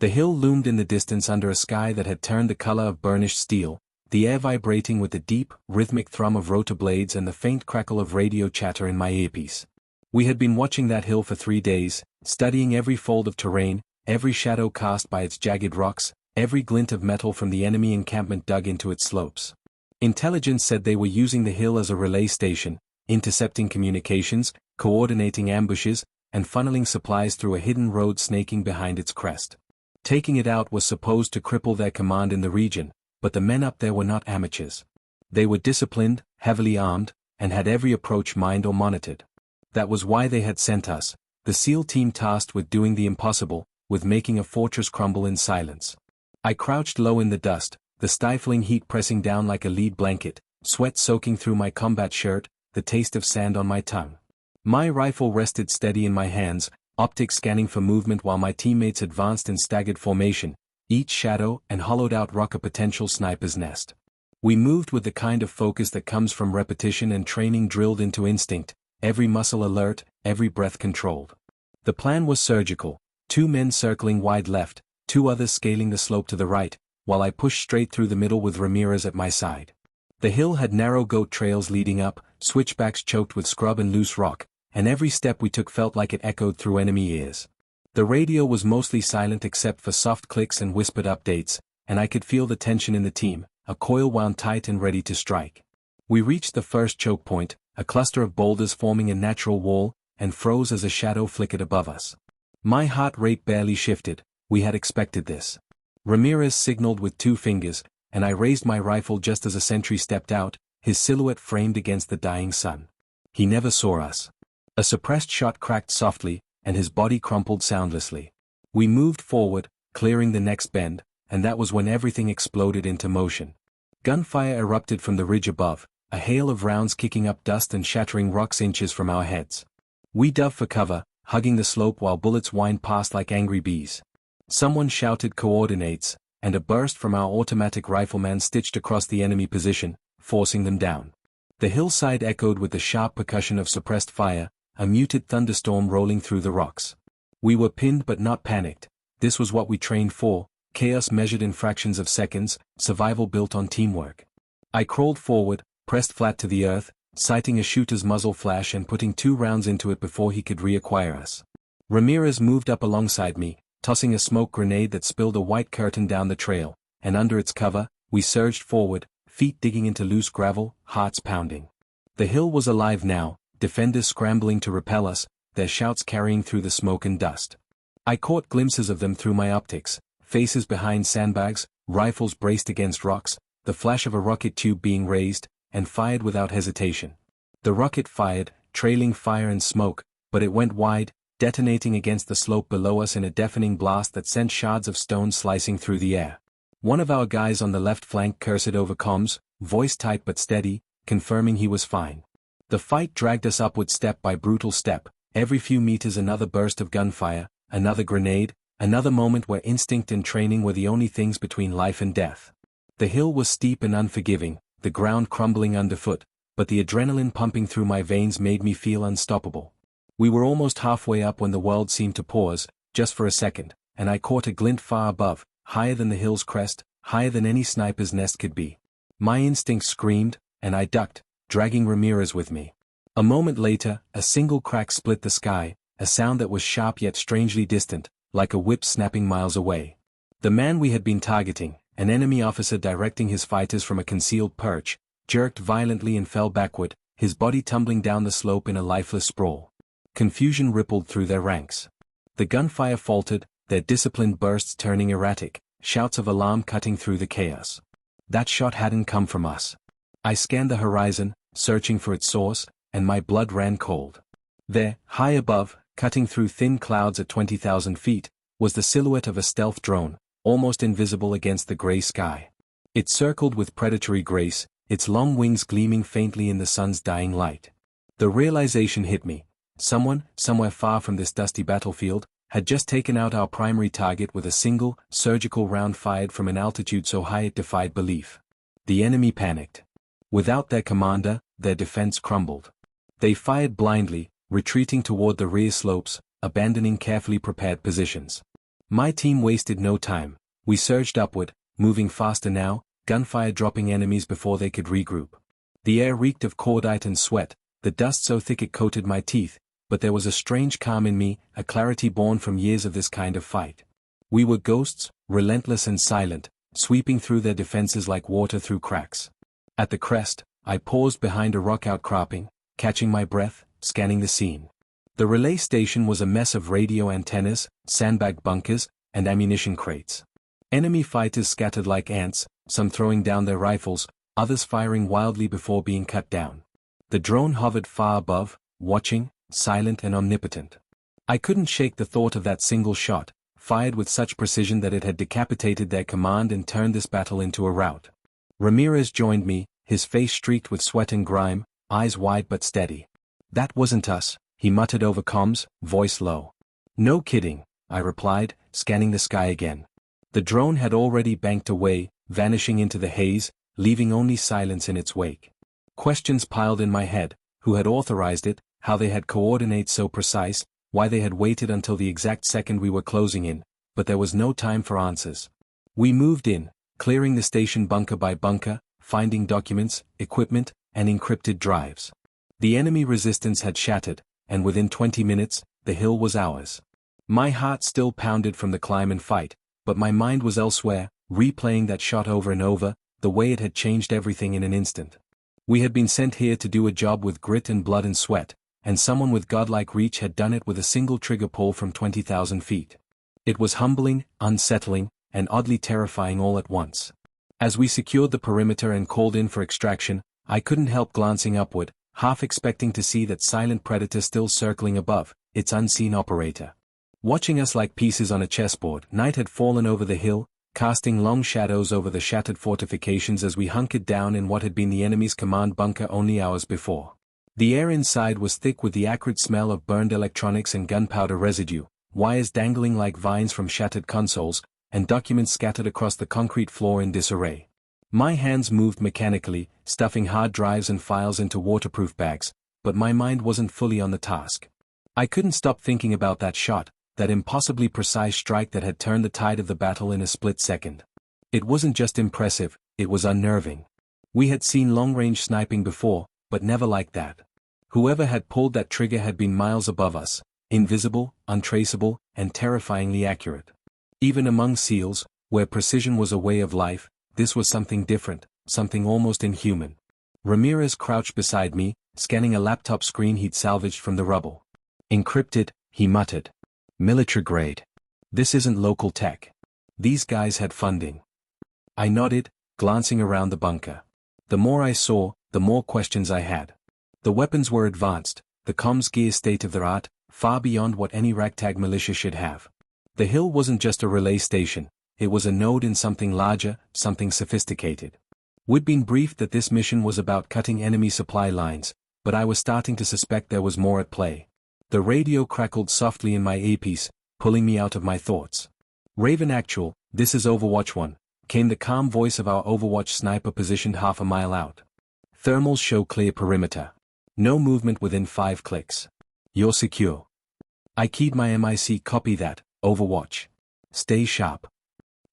The hill loomed in the distance under a sky that had turned the color of burnished steel, the air vibrating with the deep, rhythmic thrum of rotor blades and the faint crackle of radio chatter in my earpiece. We had been watching that hill for 3 days, studying every fold of terrain, every shadow cast by its jagged rocks, every glint of metal from the enemy encampment dug into its slopes. Intelligence said they were using the hill as a relay station, intercepting communications, coordinating ambushes, and funneling supplies through a hidden road snaking behind its crest. Taking it out was supposed to cripple their command in the region, but the men up there were not amateurs. They were disciplined, heavily armed, and had every approach mined or monitored. That was why they had sent us, the SEAL team tasked with doing the impossible, with making a fortress crumble in silence. I crouched low in the dust, the stifling heat pressing down like a lead blanket, sweat soaking through my combat shirt, the taste of sand on my tongue. My rifle rested steady in my hands, optics scanning for movement while my teammates advanced in staggered formation, each shadow and hollowed out rock a potential sniper's nest. We moved with the kind of focus that comes from repetition and training drilled into instinct, every muscle alert, every breath controlled. The plan was surgical, 2 men circling wide left, 2 others scaling the slope to the right, while I pushed straight through the middle with Ramirez at my side. The hill had narrow goat trails leading up, switchbacks choked with scrub and loose rock, and every step we took felt like it echoed through enemy ears. The radio was mostly silent except for soft clicks and whispered updates, and I could feel the tension in the team, a coil wound tight and ready to strike. We reached the first choke point, a cluster of boulders forming a natural wall, and froze as a shadow flickered above us. My heart rate barely shifted, we had expected this. Ramirez signaled with 2 fingers, and I raised my rifle just as a sentry stepped out, his silhouette framed against the dying sun. He never saw us. A suppressed shot cracked softly, and his body crumpled soundlessly. We moved forward, clearing the next bend, and that was when everything exploded into motion. Gunfire erupted from the ridge above, a hail of rounds kicking up dust and shattering rocks inches from our heads. We dove for cover, hugging the slope while bullets whined past like angry bees. Someone shouted coordinates, and a burst from our automatic rifleman stitched across the enemy position, forcing them down. The hillside echoed with the sharp percussion of suppressed fire, a muted thunderstorm rolling through the rocks. We were pinned but not panicked. This was what we trained for, chaos measured in fractions of seconds, survival built on teamwork. I crawled forward, pressed flat to the earth, sighting a shooter's muzzle flash and putting 2 rounds into it before he could reacquire us. Ramirez moved up alongside me, tossing a smoke grenade that spilled a white curtain down the trail, and under its cover, we surged forward, feet digging into loose gravel, hearts pounding. The hill was alive now, defenders scrambling to repel us, their shouts carrying through the smoke and dust. I caught glimpses of them through my optics, faces behind sandbags, rifles braced against rocks, the flash of a rocket tube being raised, and fired without hesitation. The rocket fired, trailing fire and smoke, but it went wide, detonating against the slope below us in a deafening blast that sent shards of stone slicing through the air. One of our guys on the left flank cursed over comms, voice tight but steady, confirming he was fine. The fight dragged us upward step by brutal step, every few meters another burst of gunfire, another grenade, another moment where instinct and training were the only things between life and death. The hill was steep and unforgiving, the ground crumbling underfoot, but the adrenaline pumping through my veins made me feel unstoppable. We were almost halfway up when the world seemed to pause, just for a second, and I caught a glint far above, higher than the hill's crest, higher than any sniper's nest could be. My instinct screamed, and I ducked, dragging Ramirez with me. A moment later, a single crack split the sky, a sound that was sharp yet strangely distant, like a whip snapping miles away. The man we had been targeting, an enemy officer directing his fighters from a concealed perch, jerked violently and fell backward, his body tumbling down the slope in a lifeless sprawl. Confusion rippled through their ranks. The gunfire faltered, their disciplined bursts turning erratic, shouts of alarm cutting through the chaos. That shot hadn't come from us. I scanned the horizon, searching for its source, and my blood ran cold. There, high above, cutting through thin clouds at 20,000 feet, was the silhouette of a stealth drone, almost invisible against the gray sky. It circled with predatory grace, its long wings gleaming faintly in the sun's dying light. The realization hit me. Someone, somewhere far from this dusty battlefield, had just taken out our primary target with a single, surgical round fired from an altitude so high it defied belief. The enemy panicked. Without their commander, their defense crumbled. They fired blindly, retreating toward the rear slopes, abandoning carefully prepared positions. My team wasted no time. We surged upward, moving faster now, gunfire dropping enemies before they could regroup. The air reeked of cordite and sweat, the dust so thick it coated my teeth, but there was a strange calm in me, a clarity born from years of this kind of fight. We were ghosts, relentless and silent, sweeping through their defenses like water through cracks. At the crest, I paused behind a rock outcropping, catching my breath, scanning the scene. The relay station was a mess of radio antennas, sandbag bunkers, and ammunition crates. Enemy fighters scattered like ants, some throwing down their rifles, others firing wildly before being cut down. The drone hovered far above, watching, silent and omnipotent. I couldn't shake the thought of that single shot, fired with such precision that it had decapitated their command and turned this battle into a rout. Ramirez joined me, his face streaked with sweat and grime, eyes wide but steady. "That wasn't us," he muttered over comms, voice low. "No kidding," I replied, scanning the sky again. The drone had already banked away, vanishing into the haze, leaving only silence in its wake. Questions piled in my head: who had authorized it, how they had coordinates so precise, why they had waited until the exact second we were closing in, but there was no time for answers. We moved in, clearing the station bunker by bunker, finding documents, equipment, and encrypted drives. The enemy resistance had shattered, and within 20 minutes, the hill was ours. My heart still pounded from the climb and fight, but my mind was elsewhere, replaying that shot over and over, the way it had changed everything in an instant. We had been sent here to do a job with grit and blood and sweat, and someone with godlike reach had done it with a single trigger pull from 20,000 feet. It was humbling, unsettling, and oddly terrifying all at once. As we secured the perimeter and called in for extraction, I couldn't help glancing upward, half expecting to see that silent predator still circling above, its unseen operator. Watching us like pieces on a chessboard. Night had fallen over the hill, casting long shadows over the shattered fortifications as we hunkered down in what had been the enemy's command bunker only hours before. The air inside was thick with the acrid smell of burned electronics and gunpowder residue, wires dangling like vines from shattered consoles, and documents scattered across the concrete floor in disarray. My hands moved mechanically, stuffing hard drives and files into waterproof bags, but my mind wasn't fully on the task. I couldn't stop thinking about that shot, that impossibly precise strike that had turned the tide of the battle in a split second. It wasn't just impressive, it was unnerving. We had seen long-range sniping before, but never like that. Whoever had pulled that trigger had been miles above us, invisible, untraceable, and terrifyingly accurate. Even among SEALs, where precision was a way of life, this was something different, something almost inhuman. Ramirez crouched beside me, scanning a laptop screen he'd salvaged from the rubble. "Encrypted," he muttered. "Military grade. This isn't local tech. These guys had funding." I nodded, glancing around the bunker. The more I saw, the more questions I had. The weapons were advanced, the comms gear state-of-the-art, far beyond what any ragtag militia should have. The hill wasn't just a relay station, it was a node in something larger, something sophisticated. We'd been briefed that this mission was about cutting enemy supply lines, but I was starting to suspect there was more at play. The radio crackled softly in my earpiece, pulling me out of my thoughts. "Raven Actual, this is Overwatch 1, came the calm voice of our Overwatch sniper positioned half a mile out. "Thermals show clear perimeter. No movement within 5 clicks. You're secure." I keyed my MIC. "Copy that, Overwatch. Stay sharp."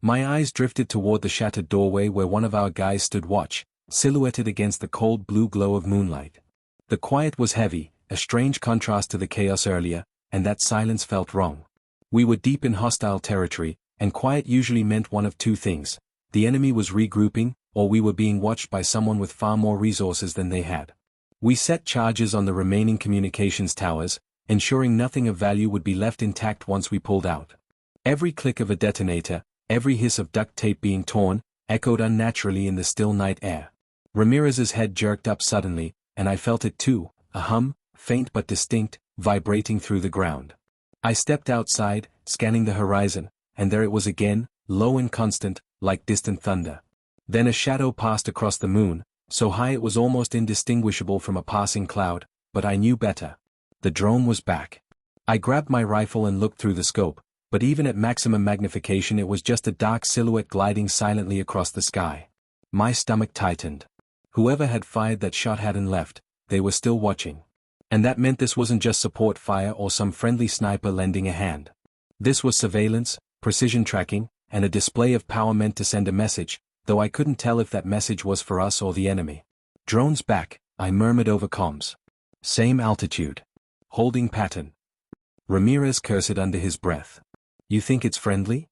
My eyes drifted toward the shattered doorway where one of our guys stood watch, silhouetted against the cold blue glow of moonlight. The quiet was heavy, a strange contrast to the chaos earlier, and that silence felt wrong. We were deep in hostile territory, and quiet usually meant one of two things: the enemy was regrouping, or we were being watched by someone with far more resources than they had. We set charges on the remaining communications towers, ensuring nothing of value would be left intact once we pulled out. Every click of a detonator, every hiss of duct tape being torn, echoed unnaturally in the still night air. Ramirez's head jerked up suddenly, and I felt it too, a hum, faint but distinct, vibrating through the ground. I stepped outside, scanning the horizon, and there it was again, low and constant, like distant thunder. Then a shadow passed across the moon, so high it was almost indistinguishable from a passing cloud, but I knew better. The drone was back. I grabbed my rifle and looked through the scope, but even at maximum magnification it was just a dark silhouette gliding silently across the sky. My stomach tightened. Whoever had fired that shot hadn't left, they were still watching. And that meant this wasn't just support fire or some friendly sniper lending a hand. This was surveillance, precision tracking, and a display of power meant to send a message, though I couldn't tell if that message was for us or the enemy. Drones back, I murmured over comms. Same altitude. Holding pattern. Ramirez cursed under his breath. You think it's friendly?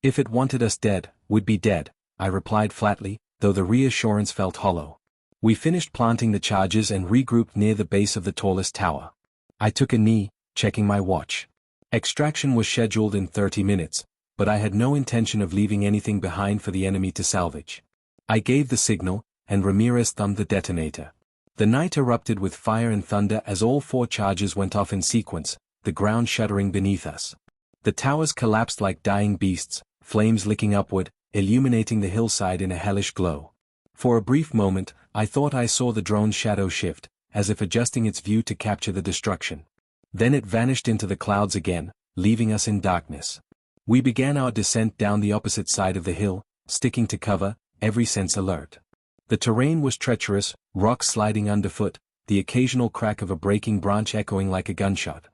If it wanted us dead, we'd be dead, I replied flatly, though the reassurance felt hollow. We finished planting the charges and regrouped near the base of the tallest tower. I took a knee, checking my watch. Extraction was scheduled in 30 minutes, but I had no intention of leaving anything behind for the enemy to salvage. I gave the signal, and Ramirez thumbed the detonator. The night erupted with fire and thunder as all 4 charges went off in sequence, the ground shuddering beneath us. The towers collapsed like dying beasts, flames licking upward, illuminating the hillside in a hellish glow. For a brief moment, I thought I saw the drone's shadow shift, as if adjusting its view to capture the destruction. Then it vanished into the clouds again, leaving us in darkness. We began our descent down the opposite side of the hill, sticking to cover, every sense alert. The terrain was treacherous, rocks sliding underfoot, the occasional crack of a breaking branch echoing like a gunshot.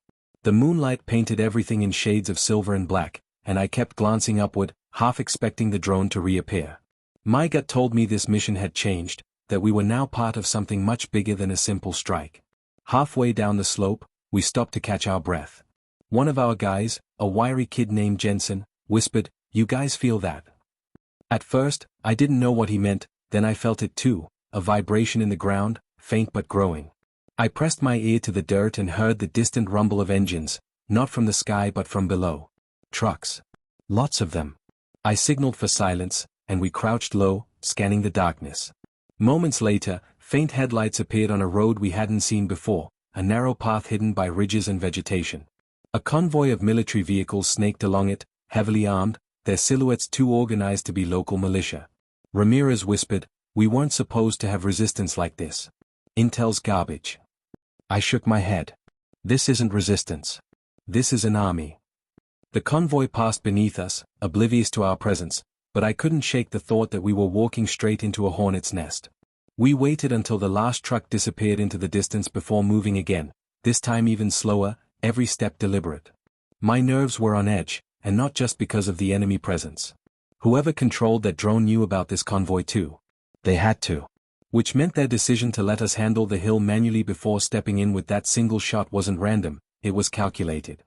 The moonlight painted everything in shades of silver and black, and I kept glancing upward, half expecting the drone to reappear. My gut told me this mission had changed, that we were now part of something much bigger than a simple strike. Halfway down the slope, we stopped to catch our breath. One of our guys, a wiry kid named Jensen, whispered, "You guys feel that?" At first, I didn't know what he meant, then I felt it too, a vibration in the ground, faint but growing. I pressed my ear to the dirt and heard the distant rumble of engines, not from the sky but from below. Trucks. Lots of them. I signaled for silence, and we crouched low, scanning the darkness. Moments later, faint headlights appeared on a road we hadn't seen before, a narrow path hidden by ridges and vegetation. A convoy of military vehicles snaked along it, heavily armed, their silhouettes too organized to be local militia. Ramirez whispered, "We weren't supposed to have resistance like this. Intel's garbage." I shook my head. "This isn't resistance. This is an army." The convoy passed beneath us, oblivious to our presence, but I couldn't shake the thought that we were walking straight into a hornet's nest. We waited until the last truck disappeared into the distance before moving again, this time even slower, every step deliberate. My nerves were on edge, and not just because of the enemy presence. Whoever controlled that drone knew about this convoy too. They had to. Which meant their decision to let us handle the hill manually before stepping in with that single shot wasn't random, it was calculated.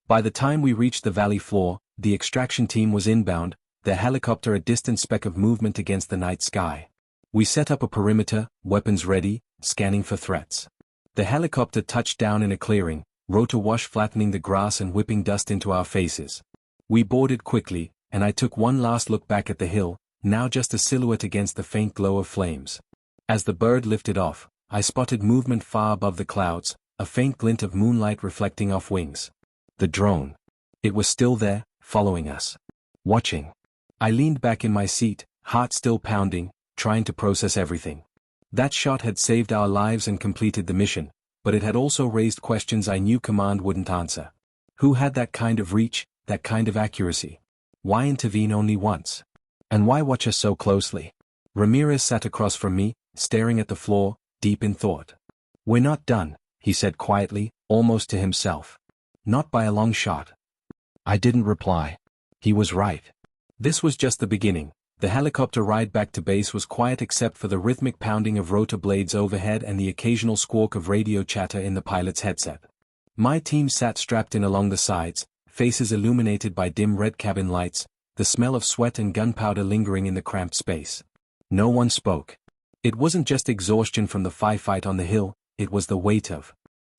By the time we reached the valley floor, the extraction team was inbound, their helicopter a distant speck of movement against the night sky. We set up a perimeter, weapons ready, scanning for threats. The helicopter touched down in a clearing, rotor wash flattening the grass and whipping dust into our faces. We boarded quickly, and I took one last look back at the hill, now just a silhouette against the faint glow of flames. As the bird lifted off, I spotted movement far above the clouds, a faint glint of moonlight reflecting off wings. The drone. It was still there, following us. Watching. I leaned back in my seat, heart still pounding, trying to process everything. That shot had saved our lives and completed the mission, but it had also raised questions I knew command wouldn't answer. Who had that kind of reach, that kind of accuracy? Why intervene only once? And why watch us so closely? Ramirez sat across from me, staring at the floor, deep in thought. "We're not done," he said quietly, almost to himself. "Not by a long shot." I didn't reply. He was right. This was just the beginning. The helicopter ride back to base was quiet except for the rhythmic pounding of rotor blades overhead and the occasional squawk of radio chatter in the pilot's headset. My team sat strapped in along the sides, faces illuminated by dim red cabin lights, the smell of sweat and gunpowder lingering in the cramped space. No one spoke. It wasn't just exhaustion from the firefight on the hill, it was the weight of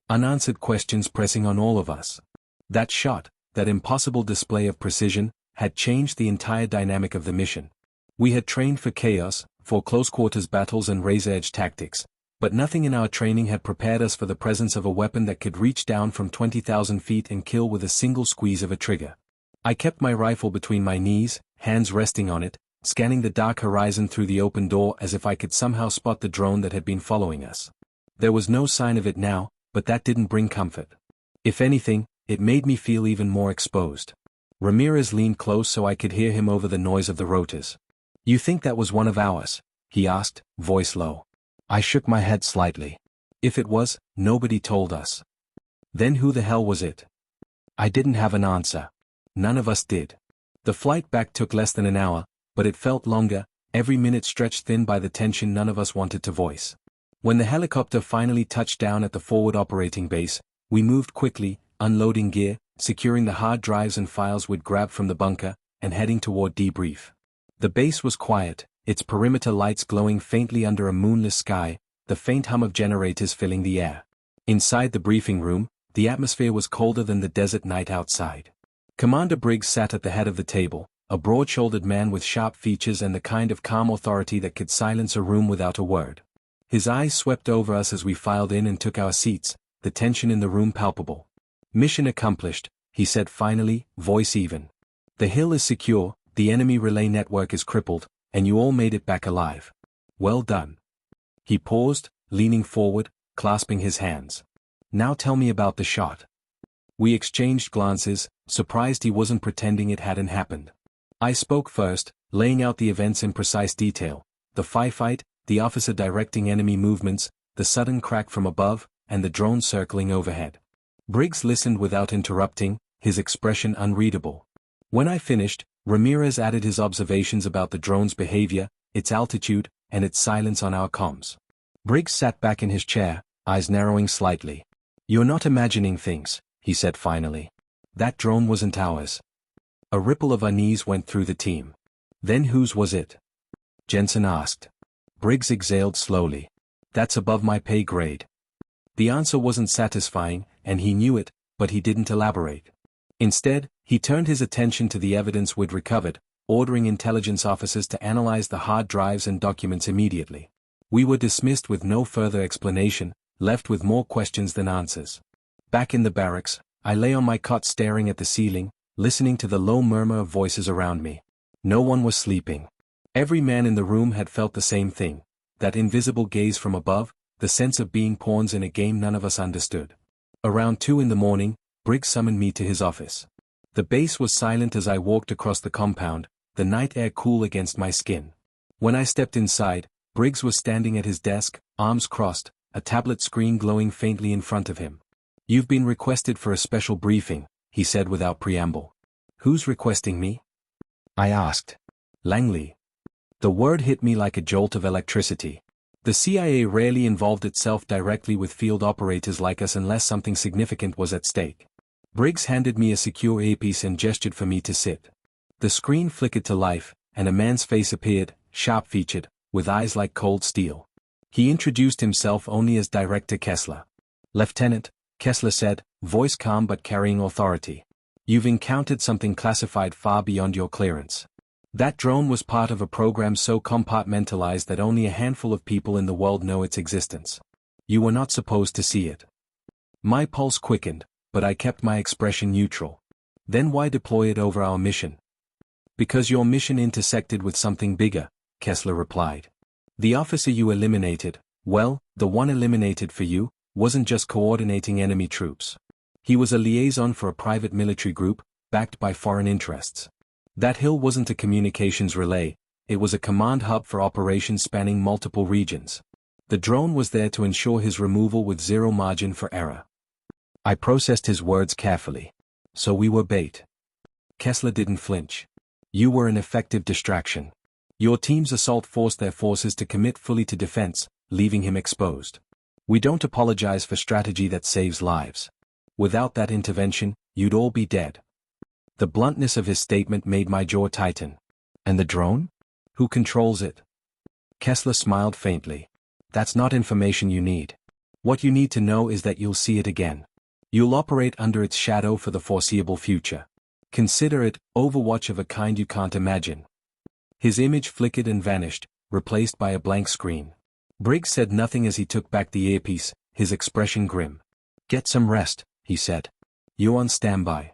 unanswered questions pressing on all of us. That shot, that impossible display of precision, had changed the entire dynamic of the mission. We had trained for chaos, for close-quarters battles and razor-edge tactics, but nothing in our training had prepared us for the presence of a weapon that could reach down from 20,000 feet and kill with a single squeeze of a trigger. I kept my rifle between my knees, hands resting on it, scanning the dark horizon through the open door as if I could somehow spot the drone that had been following us. There was no sign of it now, but that didn't bring comfort. If anything, it made me feel even more exposed. Ramirez leaned close so I could hear him over the noise of the rotors. "You think that was one of ours?" he asked, voice low. I shook my head slightly. If it was, nobody told us. Then who the hell was it? I didn't have an answer. None of us did. The flight back took less than an hour, but it felt longer, every minute stretched thin by the tension none of us wanted to voice. When the helicopter finally touched down at the forward operating base, we moved quickly, unloading gear, securing the hard drives and files we'd grabbed from the bunker, and heading toward debrief. The base was quiet, its perimeter lights glowing faintly under a moonless sky, the faint hum of generators filling the air. Inside the briefing room, the atmosphere was colder than the desert night outside. Commander Briggs sat at the head of the table, a broad-shouldered man with sharp features and the kind of calm authority that could silence a room without a word. His eyes swept over us as we filed in and took our seats, the tension in the room palpable. "Mission accomplished," he said finally, voice even. "The hill is secure, the enemy relay network is crippled, and you all made it back alive. Well done." He paused, leaning forward, clasping his hands. "Now tell me about the shot." We exchanged glances, surprised he wasn't pretending it hadn't happened. I spoke first, laying out the events in precise detail: the firefight, the officer directing enemy movements, the sudden crack from above, and the drone circling overhead. Briggs listened without interrupting, his expression unreadable. When I finished, Ramirez added his observations about the drone's behavior, its altitude, and its silence on our comms. Briggs sat back in his chair, eyes narrowing slightly. "You're not imagining things," he said finally. "That drone wasn't ours." A ripple of unease went through the team. "Then whose was it?" Jensen asked. Briggs exhaled slowly. "That's above my pay grade." The answer wasn't satisfying, and he knew it, but he didn't elaborate. Instead, he turned his attention to the evidence we'd recovered, ordering intelligence officers to analyze the hard drives and documents immediately. We were dismissed with no further explanation, left with more questions than answers. Back in the barracks, I lay on my cot staring at the ceiling, listening to the low murmur of voices around me. No one was sleeping. Every man in the room had felt the same thing, that invisible gaze from above, the sense of being pawns in a game none of us understood. Around 2 in the morning, Briggs summoned me to his office. The base was silent as I walked across the compound, the night air cool against my skin. When I stepped inside, Briggs was standing at his desk, arms crossed, a tablet screen glowing faintly in front of him. "You've been requested for a special briefing," he said without preamble. "Who's requesting me?" I asked. "Langley." The word hit me like a jolt of electricity. The CIA rarely involved itself directly with field operators like us unless something significant was at stake. Briggs handed me a secure earpiece and gestured for me to sit. The screen flickered to life, and a man's face appeared, sharp-featured, with eyes like cold steel. He introduced himself only as Director Kessler. "Lieutenant," Kessler said, voice calm but carrying authority. "You've encountered something classified far beyond your clearance. That drone was part of a program so compartmentalized that only a handful of people in the world know its existence. You were not supposed to see it." My pulse quickened, but I kept my expression neutral. "Then why deploy it over our mission?" "Because your mission intersected with something bigger," Kessler replied. "The officer you eliminated, well, the one eliminated for you, wasn't just coordinating enemy troops. He was a liaison for a private military group, backed by foreign interests. That hill wasn't a communications relay, it was a command hub for operations spanning multiple regions. The drone was there to ensure his removal with zero margin for error." I processed his words carefully. "So we were bait." Kessler didn't flinch. "You were an effective distraction. Your team's assault forced their forces to commit fully to defense, leaving him exposed. We don't apologize for strategy that saves lives. Without that intervention, you'd all be dead." The bluntness of his statement made my jaw tighten. "And the drone? Who controls it?" Kessler smiled faintly. "That's not information you need. What you need to know is that you'll see it again. You'll operate under its shadow for the foreseeable future. Consider it overwatch of a kind you can't imagine." His image flickered and vanished, replaced by a blank screen. Briggs said nothing as he took back the earpiece, his expression grim. "Get some rest," he said. "You on standby."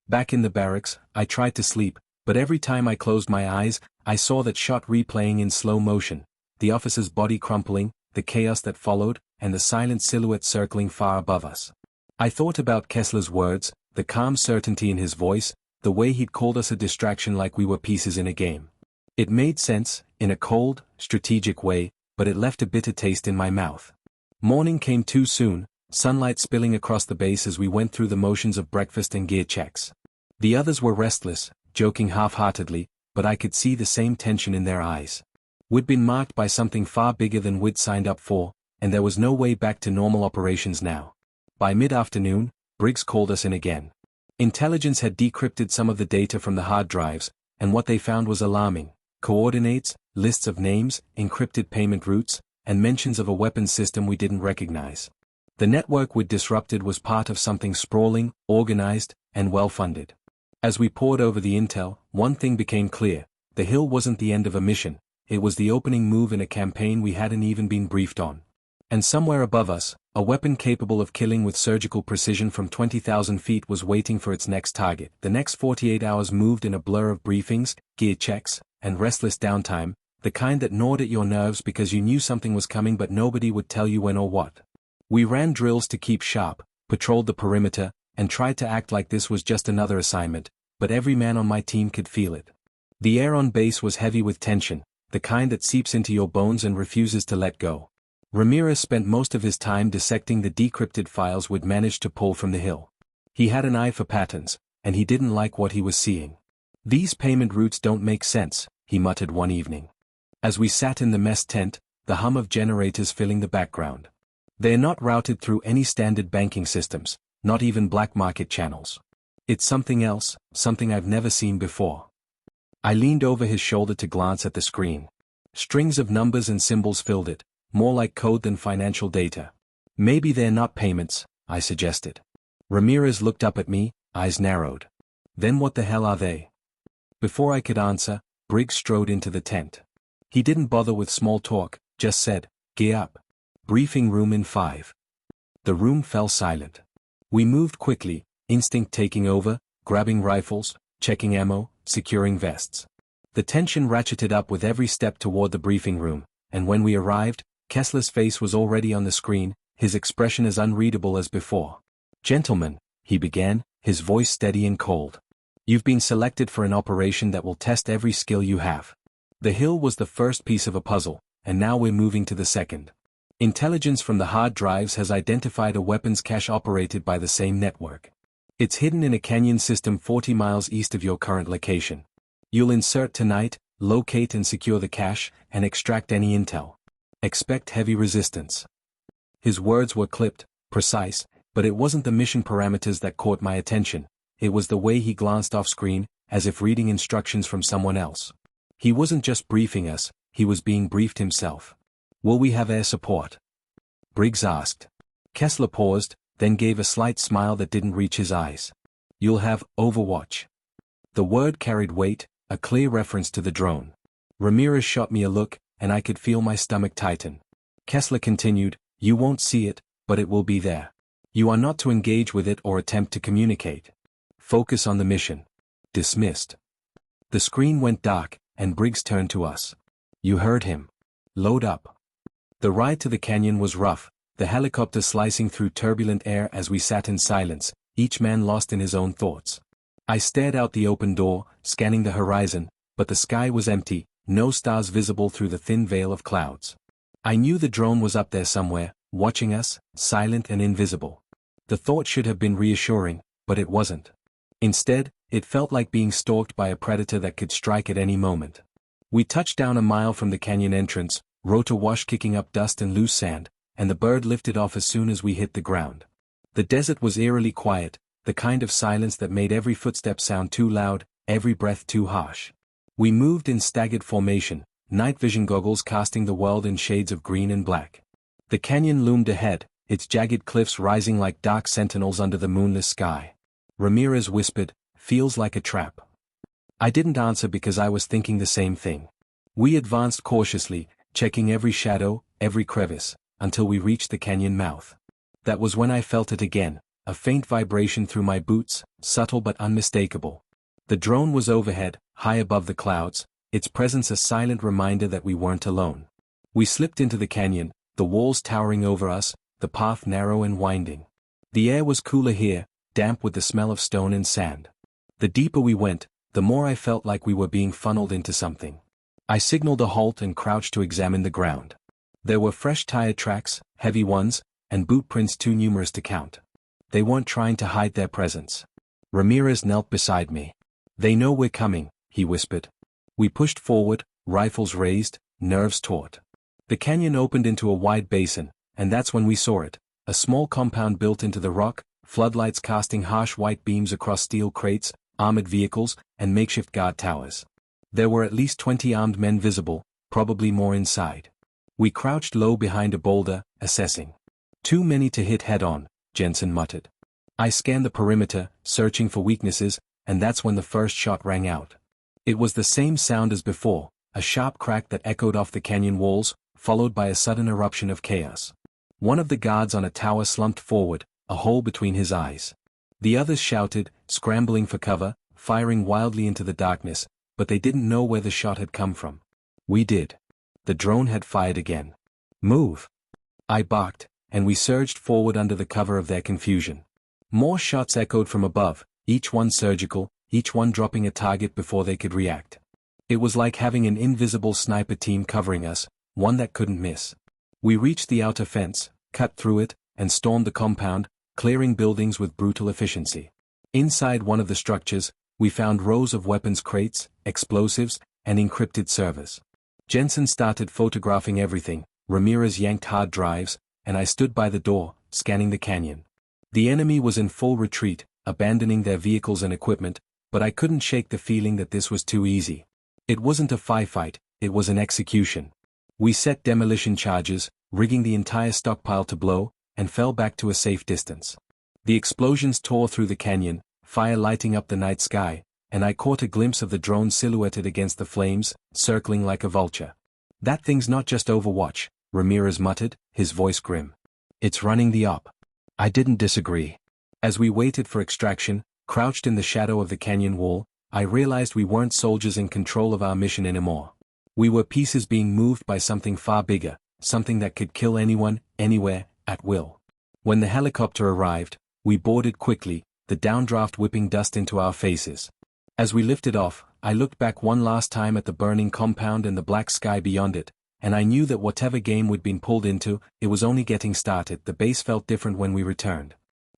Back in the barracks, I tried to sleep, but every time I closed my eyes, I saw that shot replaying in slow motion, the officer's body crumpling, the chaos that followed, and the silent silhouette circling far above us. I thought about Kessler's words, the calm certainty in his voice, the way he'd called us a distraction like we were pieces in a game. It made sense, in a cold, strategic way, but it left a bitter taste in my mouth. Morning came too soon, sunlight spilling across the base as we went through the motions of breakfast and gear checks. The others were restless, joking half-heartedly, but I could see the same tension in their eyes. We'd been marked by something far bigger than we'd signed up for, and there was no way back to normal operations now. By mid-afternoon, Briggs called us in again. Intelligence had decrypted some of the data from the hard drives, and what they found was alarming. Coordinates, lists of names, encrypted payment routes, and mentions of a weapons system we didn't recognize. The network we'd disrupted was part of something sprawling, organized, and well-funded. As we pored over the intel, one thing became clear: the hill wasn't the end of a mission, it was the opening move in a campaign we hadn't even been briefed on. And somewhere above us, a weapon capable of killing with surgical precision from 20,000 feet was waiting for its next target. The next 48 hours moved in a blur of briefings, gear checks, and restless downtime, the kind that gnawed at your nerves because you knew something was coming but nobody would tell you when or what. We ran drills to keep sharp, patrolled the perimeter, and tried to act like this was just another assignment, but every man on my team could feel it. The air on base was heavy with tension, the kind that seeps into your bones and refuses to let go. Ramirez spent most of his time dissecting the decrypted files we'd managed to pull from the hill. He had an eye for patterns, and he didn't like what he was seeing. "These payment routes don't make sense," he muttered one evening. As we sat in the mess tent, the hum of generators filling the background. "They're not routed through any standard banking systems, not even black market channels. It's something else, something I've never seen before." I leaned over his shoulder to glance at the screen. Strings of numbers and symbols filled it, more like code than financial data. "Maybe they're not payments," I suggested. Ramirez looked up at me, eyes narrowed. "Then what the hell are they?" Before I could answer, Briggs strode into the tent. He didn't bother with small talk, just said, "Gear up. Briefing room in 5. The room fell silent. We moved quickly, instinct taking over, grabbing rifles, checking ammo, securing vests. The tension ratcheted up with every step toward the briefing room, and when we arrived, Kessler's face was already on the screen, his expression as unreadable as before. "Gentlemen," he began, his voice steady and cold. "You've been selected for an operation that will test every skill you have. The hill was the first piece of a puzzle, and now we're moving to the second. Intelligence from the hard drives has identified a weapons cache operated by the same network. It's hidden in a canyon system 40 miles east of your current location. You'll insert tonight, locate and secure the cache, and extract any intel. Expect heavy resistance." His words were clipped, precise, but it wasn't the mission parameters that caught my attention, it was the way he glanced off screen, as if reading instructions from someone else. He wasn't just briefing us, he was being briefed himself. "Will we have air support?" Briggs asked. Kessler paused, then gave a slight smile that didn't reach his eyes. "You'll have Overwatch." The word carried weight, a clear reference to the drone. Ramirez shot me a look, and I could feel my stomach tighten. Kessler continued, "You won't see it, but it will be there. You are not to engage with it or attempt to communicate. Focus on the mission." Dismissed. The screen went dark, and Briggs turned to us. "You heard him. Load up." The ride to the canyon was rough, the helicopter slicing through turbulent air as we sat in silence, each man lost in his own thoughts. I stared out the open door, scanning the horizon, but the sky was empty, no stars visible through the thin veil of clouds. I knew the drone was up there somewhere, watching us, silent and invisible. The thought should have been reassuring, but it wasn't. Instead, it felt like being stalked by a predator that could strike at any moment. We touched down a mile from the canyon entrance, rotor wash kicking up dust and loose sand, and the bird lifted off as soon as we hit the ground. The desert was eerily quiet, the kind of silence that made every footstep sound too loud, every breath too harsh. We moved in staggered formation, night vision goggles casting the world in shades of green and black. The canyon loomed ahead, its jagged cliffs rising like dark sentinels under the moonless sky. Ramirez whispered, "Feels like a trap." I didn't answer because I was thinking the same thing. We advanced cautiously, checking every shadow, every crevice, until we reached the canyon mouth. That was when I felt it again, a faint vibration through my boots, subtle but unmistakable. The drone was overhead, high above the clouds, its presence a silent reminder that we weren't alone. We slipped into the canyon, the walls towering over us, the path narrow and winding. The air was cooler here, damp with the smell of stone and sand. The deeper we went, the more I felt like we were being funneled into something. I signaled a halt and crouched to examine the ground. There were fresh tire tracks, heavy ones, and boot prints too numerous to count. They weren't trying to hide their presence. Ramirez knelt beside me. They know we're coming, he whispered. We pushed forward, rifles raised, nerves taut. The canyon opened into a wide basin, and that's when we saw it, a small compound built into the rock, floodlights casting harsh white beams across steel crates, armored vehicles, and makeshift guard towers. There were at least 20 armed men visible, probably more inside. We crouched low behind a boulder, assessing. Too many to hit head-on, Jensen muttered. I scanned the perimeter, searching for weaknesses, and that's when the first shot rang out. It was the same sound as before, a sharp crack that echoed off the canyon walls, followed by a sudden eruption of chaos. One of the guards on a tower slumped forward, a hole between his eyes. The others shouted, scrambling for cover, firing wildly into the darkness, but they didn't know where the shot had come from. We did. The drone had fired again. Move! I barked, and we surged forward under the cover of their confusion. More shots echoed from above, each one surgical, each one dropping a target before they could react. It was like having an invisible sniper team covering us, one that couldn't miss. We reached the outer fence, cut through it, and stormed the compound, clearing buildings with brutal efficiency. Inside one of the structures, we found rows of weapons crates, explosives, and encrypted servers. Jensen started photographing everything, Ramirez yanked hard drives, and I stood by the door, scanning the canyon. The enemy was in full retreat, abandoning their vehicles and equipment, but I couldn't shake the feeling that this was too easy. It wasn't a firefight, it was an execution. We set demolition charges, rigging the entire stockpile to blow, and fell back to a safe distance. The explosions tore through the canyon, fire lighting up the night sky, and I caught a glimpse of the drone silhouetted against the flames, circling like a vulture. That thing's not just Overwatch, Ramirez muttered, his voice grim. It's running the op. I didn't disagree. As we waited for extraction, crouched in the shadow of the canyon wall, I realized we weren't soldiers in control of our mission anymore. We were pieces being moved by something far bigger, something that could kill anyone, anywhere, at will. When the helicopter arrived, we boarded quickly, the downdraft whipping dust into our faces. As we lifted off, I looked back one last time at the burning compound and the black sky beyond it, and I knew that whatever game we'd been pulled into, it was only getting started. The base felt different when we returned.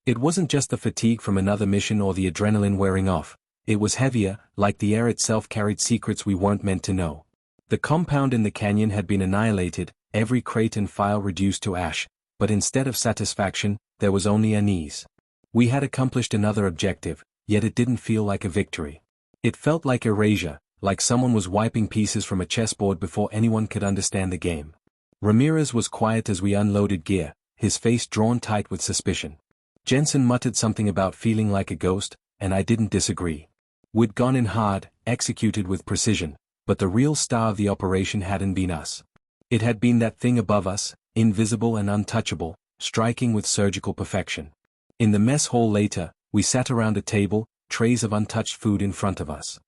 It wasn't just the fatigue from another mission or the adrenaline wearing off, it was heavier, like the air itself carried secrets we weren't meant to know. The compound in the canyon had been annihilated, every crate and file reduced to ash, but instead of satisfaction, there was only unease. We had accomplished another objective, yet it didn't feel like a victory. It felt like erasure, like someone was wiping pieces from a chessboard before anyone could understand the game. Ramirez was quiet as we unloaded gear, his face drawn tight with suspicion. Jensen muttered something about feeling like a ghost, and I didn't disagree. We'd gone in hard, executed with precision, but the real star of the operation hadn't been us. It had been that thing above us, invisible and untouchable, striking with surgical perfection. In the mess hall later, we sat around a table, trays of untouched food in front of us.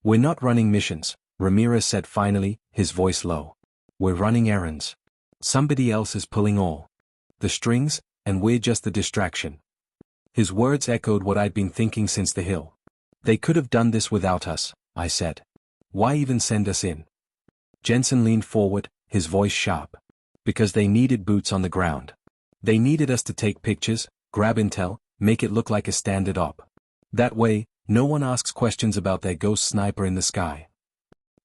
We're not running missions, Ramirez said finally, his voice low. We're running errands. Somebody else is pulling all the strings, and we're just the distraction. His words echoed what I'd been thinking since the hill. They could have done this without us, I said. Why even send us in? Jensen leaned forward, his voice sharp. Because they needed boots on the ground. They needed us to take pictures, grab intel, make it look like a standard op. That way, no one asks questions about their ghost sniper in the sky.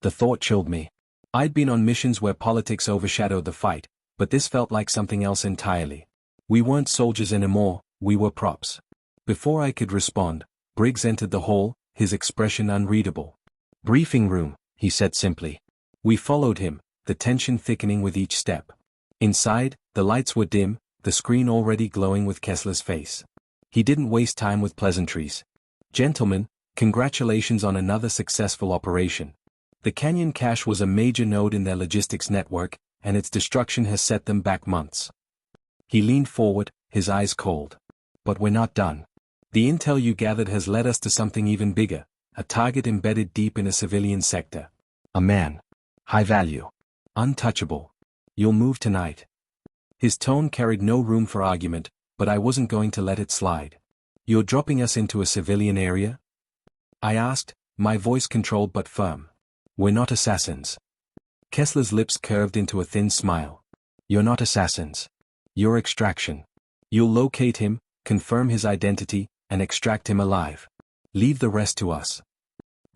The thought chilled me. I'd been on missions where politics overshadowed the fight, but this felt like something else entirely. We weren't soldiers anymore, we were props. Before I could respond, Briggs entered the hall, his expression unreadable. Briefing room, he said simply. We followed him, the tension thickening with each step. Inside, the lights were dim, the screen already glowing with Kessler's face. He didn't waste time with pleasantries. Gentlemen, congratulations on another successful operation. The Canyon cache was a major node in their logistics network, and its destruction has set them back months. He leaned forward, his eyes cold. But we're not done. The intel you gathered has led us to something even bigger, a target embedded deep in a civilian sector. A man. High value. Untouchable. You'll move tonight. His tone carried no room for argument, but I wasn't going to let it slide. You're dropping us into a civilian area? I asked, my voice controlled but firm. We're not assassins. Kessler's lips curved into a thin smile. You're not assassins. You're extraction. You'll locate him, confirm his identity, and extract him alive. Leave the rest to us.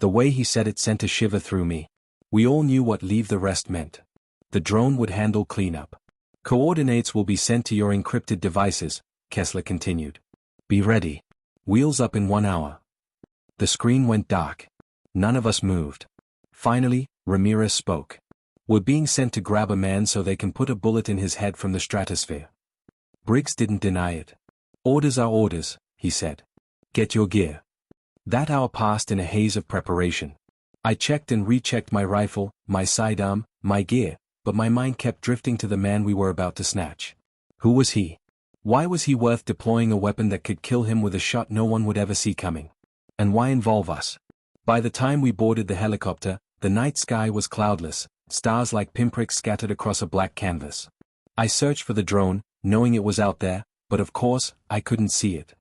The way he said it sent a shiver through me. We all knew what "leave the rest" meant. The drone would handle cleanup. Coordinates will be sent to your encrypted devices, Kessler continued. Be ready. Wheels up in 1 hour. The screen went dark. None of us moved. Finally, Ramirez spoke. We're being sent to grab a man so they can put a bullet in his head from the stratosphere. Briggs didn't deny it. Orders are orders, he said. Get your gear. That hour passed in a haze of preparation. I checked and rechecked my rifle, my sidearm, my gear, but my mind kept drifting to the man we were about to snatch. Who was he? Why was he worth deploying a weapon that could kill him with a shot no one would ever see coming? And why involve us? By the time we boarded the helicopter, the night sky was cloudless, stars like pinpricks scattered across a black canvas. I searched for the drone, knowing it was out there, but of course, I couldn't see it.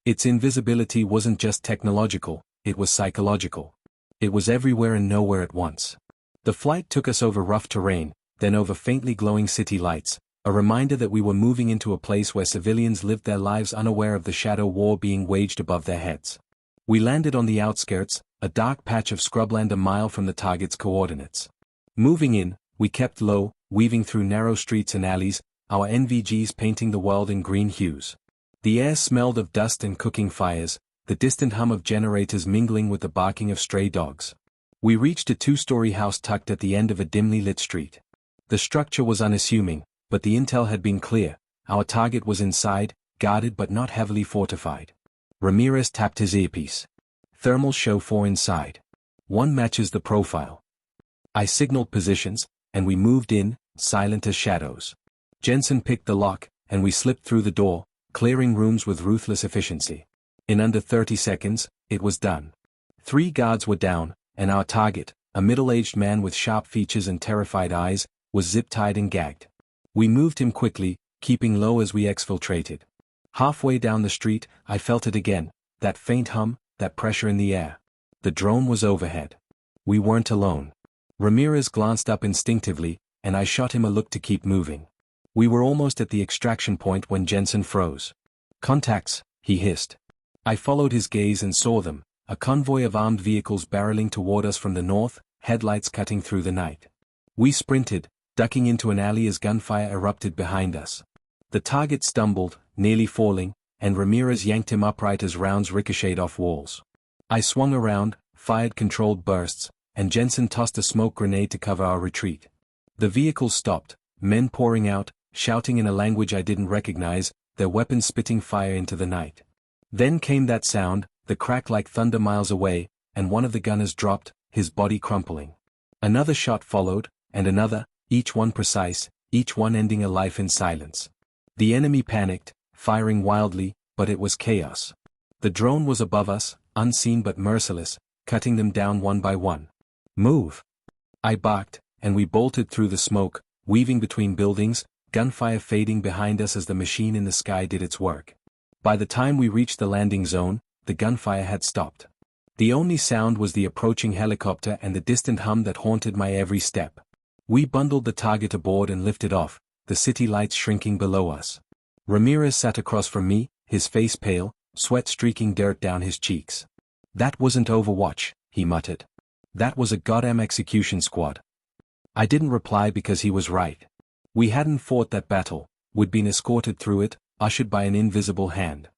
Its invisibility wasn't just technological, it was psychological. It was everywhere and nowhere at once. The flight took us over rough terrain, then over faintly glowing city lights, a reminder that we were moving into a place where civilians lived their lives unaware of the shadow war being waged above their heads. We landed on the outskirts, a dark patch of scrubland a mile from the target's coordinates. Moving in, we kept low, weaving through narrow streets and alleys, our NVGs painting the world in green hues. The air smelled of dust and cooking fires, the distant hum of generators mingling with the barking of stray dogs. We reached a 2-story house tucked at the end of a dimly lit street. The structure was unassuming, but the intel had been clear. Our target was inside, guarded but not heavily fortified. Ramirez tapped his earpiece. Thermals show 4 inside. 1 matches the profile. I signaled positions, and we moved in, silent as shadows. Jensen picked the lock, and we slipped through the door, clearing rooms with ruthless efficiency. In under 30 seconds, it was done. 3 guards were down, and our target, a middle-aged man with sharp features and terrified eyes, was zip-tied and gagged. We moved him quickly, keeping low as we exfiltrated. Halfway down the street, I felt it again, that faint hum, that pressure in the air. The drone was overhead. We weren't alone. Ramirez glanced up instinctively, and I shot him a look to keep moving. We were almost at the extraction point when Jensen froze. Contacts, he hissed. I followed his gaze and saw them, a convoy of armed vehicles barreling toward us from the north, headlights cutting through the night. We sprinted, ducking into an alley as gunfire erupted behind us. The target stumbled, nearly falling, and Ramirez yanked him upright as rounds ricocheted off walls. I swung around, fired controlled bursts, and Jensen tossed a smoke grenade to cover our retreat. The vehicles stopped, men pouring out, shouting in a language I didn't recognize, their weapons spitting fire into the night. Then came that sound, the crack like thunder miles away, and one of the gunners dropped, his body crumpling. Another shot followed, and another, each one precise, each one ending a life in silence. The enemy panicked, firing wildly, but it was chaos. The drone was above us, unseen but merciless, cutting them down one by one. Move! I barked, and we bolted through the smoke, weaving between buildings, gunfire fading behind us as the machine in the sky did its work. By the time we reached the landing zone, the gunfire had stopped. The only sound was the approaching helicopter and the distant hum that haunted my every step. We bundled the target aboard and lifted off, the city lights shrinking below us. Ramirez sat across from me, his face pale, sweat streaking dirt down his cheeks. That wasn't Overwatch, he muttered. That was a goddamn execution squad. I didn't reply because he was right. We hadn't fought that battle, we'd been escorted through it, ushered by an invisible hand.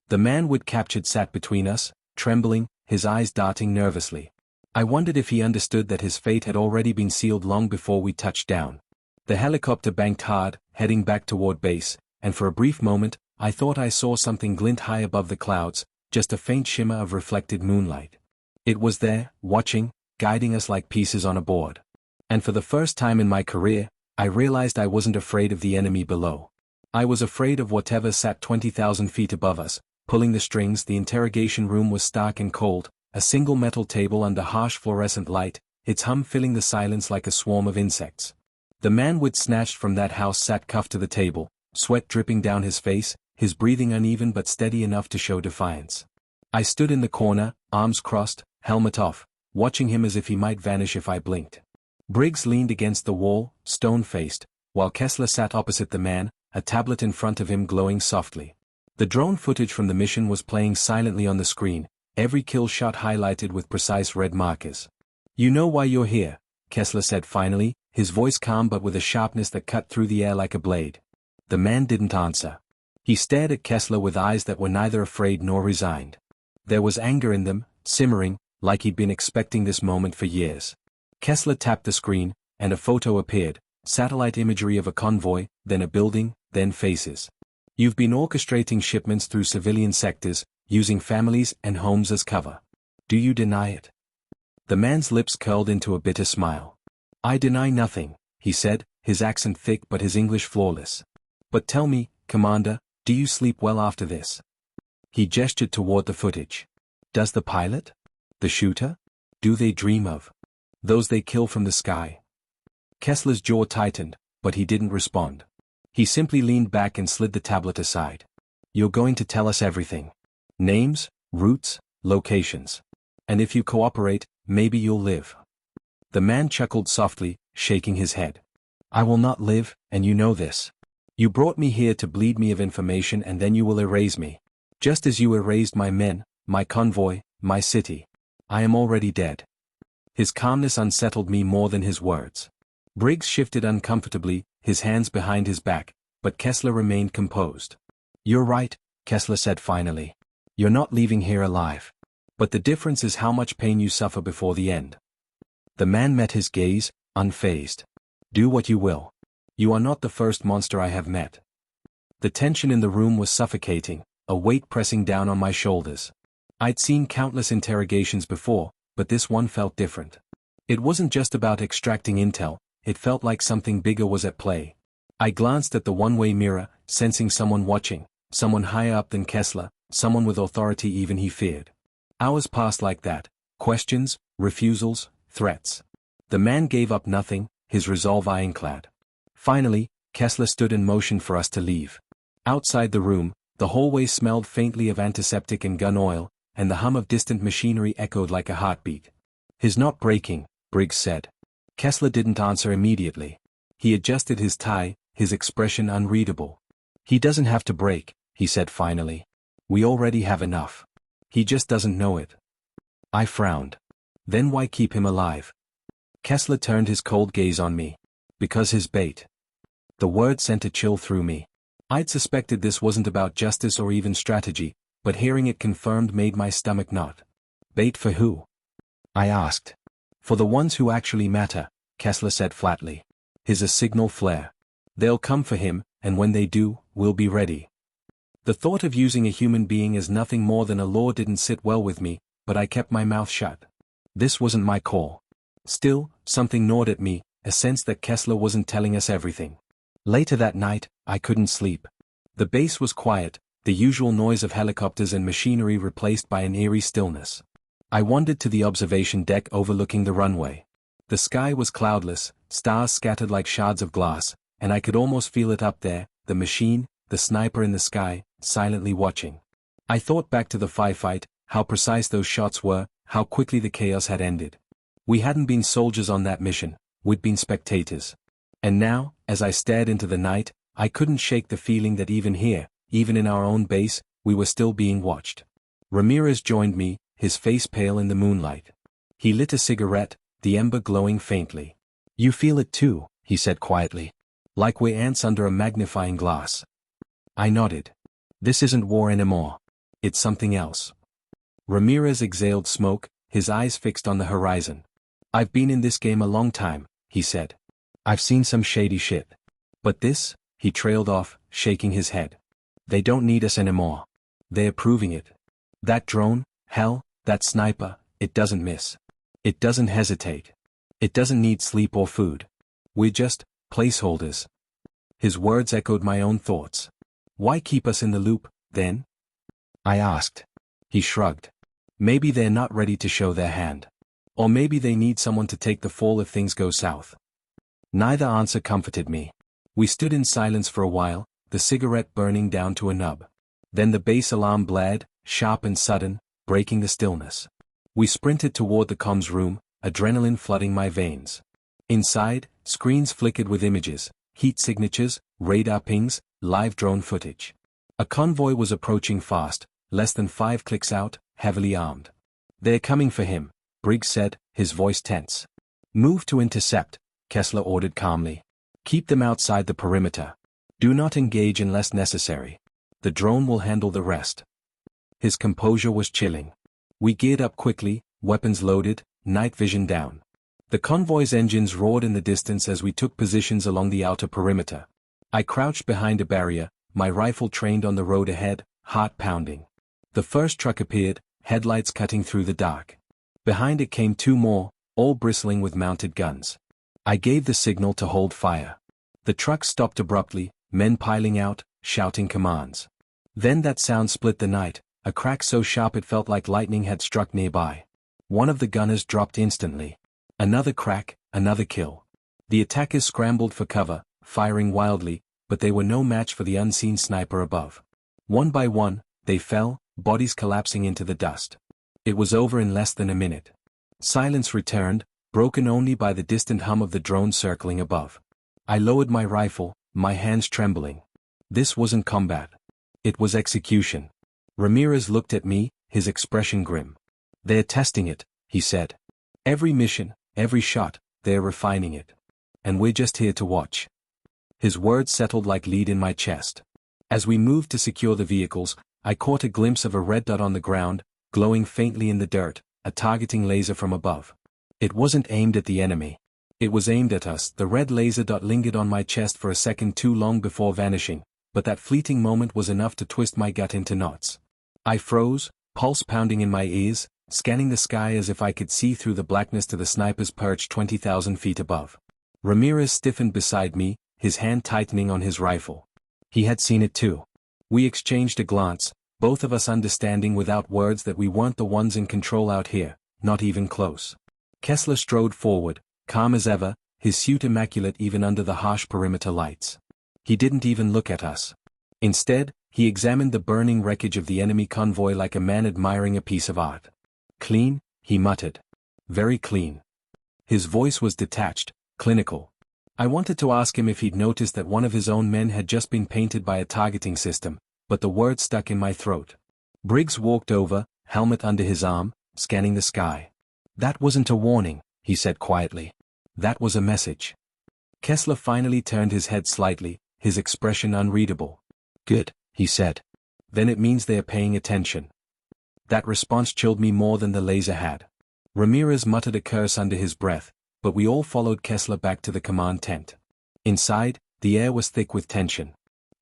The man we'd captured sat between us, trembling, his eyes darting nervously. I wondered if he understood that his fate had already been sealed long before we touched down. The helicopter banked hard, heading back toward base, and for a brief moment, I thought I saw something glint high above the clouds, just a faint shimmer of reflected moonlight. It was there, watching, guiding us like pieces on a board. And for the first time in my career, I realized I wasn't afraid of the enemy below. I was afraid of whatever sat 20,000 feet above us, pulling the strings. The interrogation room was stark and cold, a single metal table under harsh fluorescent light, its hum filling the silence like a swarm of insects. The man we'd snatched from that house sat cuffed to the table, sweat dripping down his face, his breathing uneven but steady enough to show defiance. I stood in the corner, arms crossed, helmet off, watching him as if he might vanish if I blinked. Briggs leaned against the wall, stone-faced, while Kessler sat opposite the man, a tablet in front of him glowing softly. The drone footage from the mission was playing silently on the screen, every kill shot highlighted with precise red markers. "You know why you're here," Kessler said finally, his voice calm but with a sharpness that cut through the air like a blade. The man didn't answer. He stared at Kessler with eyes that were neither afraid nor resigned. There was anger in them, simmering, like he'd been expecting this moment for years. Kessler tapped the screen, and a photo appeared, satellite imagery of a convoy, then a building, then faces. "You've been orchestrating shipments through civilian sectors, using families and homes as cover. Do you deny it?" The man's lips curled into a bitter smile. "I deny nothing," he said, his accent thick but his English flawless. "But tell me, Commander, do you sleep well after this?" He gestured toward the footage. "Does the pilot? The shooter? Do they dream of those they kill from the sky?" Kessler's jaw tightened, but he didn't respond. He simply leaned back and slid the tablet aside. "You're going to tell us everything. Names, routes, locations. And if you cooperate, maybe you'll live." The man chuckled softly, shaking his head. "I will not live, and you know this. You brought me here to bleed me of information and then you will erase me. Just as you erased my men, my convoy, my city. I am already dead." His calmness unsettled me more than his words. Briggs shifted uncomfortably, his hands behind his back, but Kessler remained composed. "You're right," Kessler said finally. "You're not leaving here alive. But the difference is how much pain you suffer before the end." The man met his gaze, unfazed. "Do what you will. You are not the first monster I have met." The tension in the room was suffocating, a weight pressing down on my shoulders. I'd seen countless interrogations before, but this one felt different. It wasn't just about extracting intel, it felt like something bigger was at play. I glanced at the one-way mirror, sensing someone watching, someone higher up than Kessler, someone with authority even he feared. Hours passed like that, questions, refusals, threats. The man gave up nothing, his resolve ironclad. Finally, Kessler stood in motion for us to leave. Outside the room, the hallway smelled faintly of antiseptic and gun oil, and the hum of distant machinery echoed like a heartbeat. "He's not breaking," Briggs said. Kessler didn't answer immediately. He adjusted his tie, his expression unreadable. "He doesn't have to break," he said finally. "We already have enough. He just doesn't know it." I frowned. "Then why keep him alive?" Kessler turned his cold gaze on me. "Because his bait." The word sent a chill through me. I'd suspected this wasn't about justice or even strategy, but hearing it confirmed made my stomach knot. "Bait for who?" I asked. "For the ones who actually matter," Kessler said flatly. His a signal flare. "They'll come for him, and when they do, we'll be ready." The thought of using a human being as nothing more than a law didn't sit well with me, but I kept my mouth shut. This wasn't my call. Still, something gnawed at me, a sense that Kessler wasn't telling us everything. Later that night, I couldn't sleep. The base was quiet, the usual noise of helicopters and machinery replaced by an eerie stillness. I wandered to the observation deck overlooking the runway. The sky was cloudless, stars scattered like shards of glass, and I could almost feel it up there, the machine, the sniper in the sky, silently watching. I thought back to the firefight, how precise those shots were, how quickly the chaos had ended. We hadn't been soldiers on that mission, we'd been spectators. And now, as I stared into the night, I couldn't shake the feeling that even here, even in our own base, we were still being watched. Ramirez joined me, his face pale in the moonlight. He lit a cigarette, the ember glowing faintly. "You feel it too," he said quietly. "Like we're ants under a magnifying glass." I nodded. "This isn't war anymore. It's something else." Ramirez exhaled smoke, his eyes fixed on the horizon. "I've been in this game a long time," he said. "I've seen some shady shit. But this," he trailed off, shaking his head. "They don't need us anymore. They're proving it. That drone, hell, that sniper, it doesn't miss. It doesn't hesitate. It doesn't need sleep or food. We're just placeholders." His words echoed my own thoughts. "Why keep us in the loop, then?" I asked. He shrugged. "Maybe they're not ready to show their hand. Or maybe they need someone to take the fall if things go south." Neither answer comforted me. We stood in silence for a while, the cigarette burning down to a nub. Then the base alarm blared, sharp and sudden, breaking the stillness. We sprinted toward the comms room, adrenaline flooding my veins. Inside, screens flickered with images, heat signatures, radar pings, live drone footage. A convoy was approaching fast, less than 5 clicks out, heavily armed. They're coming for him, Briggs said, his voice tense. Move to intercept, Kessler ordered calmly. Keep them outside the perimeter. Do not engage unless necessary. The drone will handle the rest. His composure was chilling. We geared up quickly, weapons loaded, night vision down. The convoy's engines roared in the distance as we took positions along the outer perimeter. I crouched behind a barrier, my rifle trained on the road ahead, heart pounding. The first truck appeared, headlights cutting through the dark. Behind it came two more, all bristling with mounted guns. I gave the signal to hold fire. The truck stopped abruptly, men piling out, shouting commands. Then that sound split the night, a crack so sharp it felt like lightning had struck nearby. One of the gunners dropped instantly. Another crack, another kill. The attackers scrambled for cover, firing wildly, but they were no match for the unseen sniper above. One by one, they fell, bodies collapsing into the dust. It was over in less than a minute. Silence returned, broken only by the distant hum of the drone circling above. I lowered my rifle, my hands trembling. This wasn't combat. It was execution. Ramirez looked at me, his expression grim. They're testing it, he said. Every mission, every shot, they're refining it. And we're just here to watch. His words settled like lead in my chest. As we moved to secure the vehicles, I caught a glimpse of a red dot on the ground, glowing faintly in the dirt, a targeting laser from above. It wasn't aimed at the enemy. It was aimed at us. The red laser dot lingered on my chest for a second too long before vanishing, but that fleeting moment was enough to twist my gut into knots. I froze, pulse pounding in my ears, scanning the sky as if I could see through the blackness to the snipers perched 20,000 feet above. Ramirez stiffened beside me, his hand tightening on his rifle. He had seen it too. We exchanged a glance, both of us understanding without words that we weren't the ones in control out here, not even close. Kessler strode forward, calm as ever, his suit immaculate even under the harsh perimeter lights. He didn't even look at us. Instead, he examined the burning wreckage of the enemy convoy like a man admiring a piece of art. Clean, he muttered. Very clean. His voice was detached, clinical. I wanted to ask him if he'd noticed that one of his own men had just been painted by a targeting system, but the word stuck in my throat. Briggs walked over, helmet under his arm, scanning the sky. That wasn't a warning, he said quietly. That was a message. Kessler finally turned his head slightly, his expression unreadable. Good, he said. Then it means they are paying attention. That response chilled me more than the laser had. Ramirez muttered a curse under his breath, but we all followed Kessler back to the command tent. Inside, the air was thick with tension.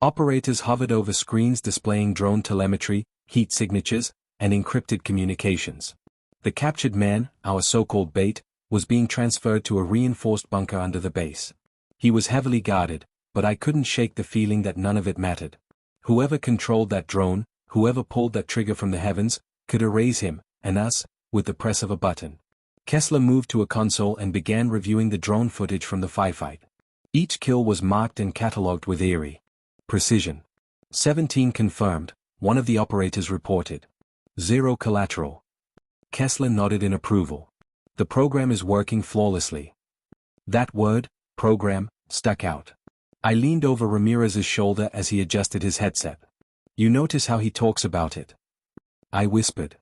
Operators hovered over screens displaying drone telemetry, heat signatures, and encrypted communications. The captured man, our so-called bait, was being transferred to a reinforced bunker under the base. He was heavily guarded, but I couldn't shake the feeling that none of it mattered. Whoever controlled that drone, whoever pulled that trigger from the heavens, could erase him, and us, with the press of a button. Kessler moved to a console and began reviewing the drone footage from the firefight. Each kill was marked and catalogued with eerie precision. 17 confirmed, one of the operators reported. 0 collateral. Kessler nodded in approval. The program is working flawlessly. That word, program, stuck out. I leaned over Ramirez's shoulder as he adjusted his headset. You notice how he talks about it? I whispered.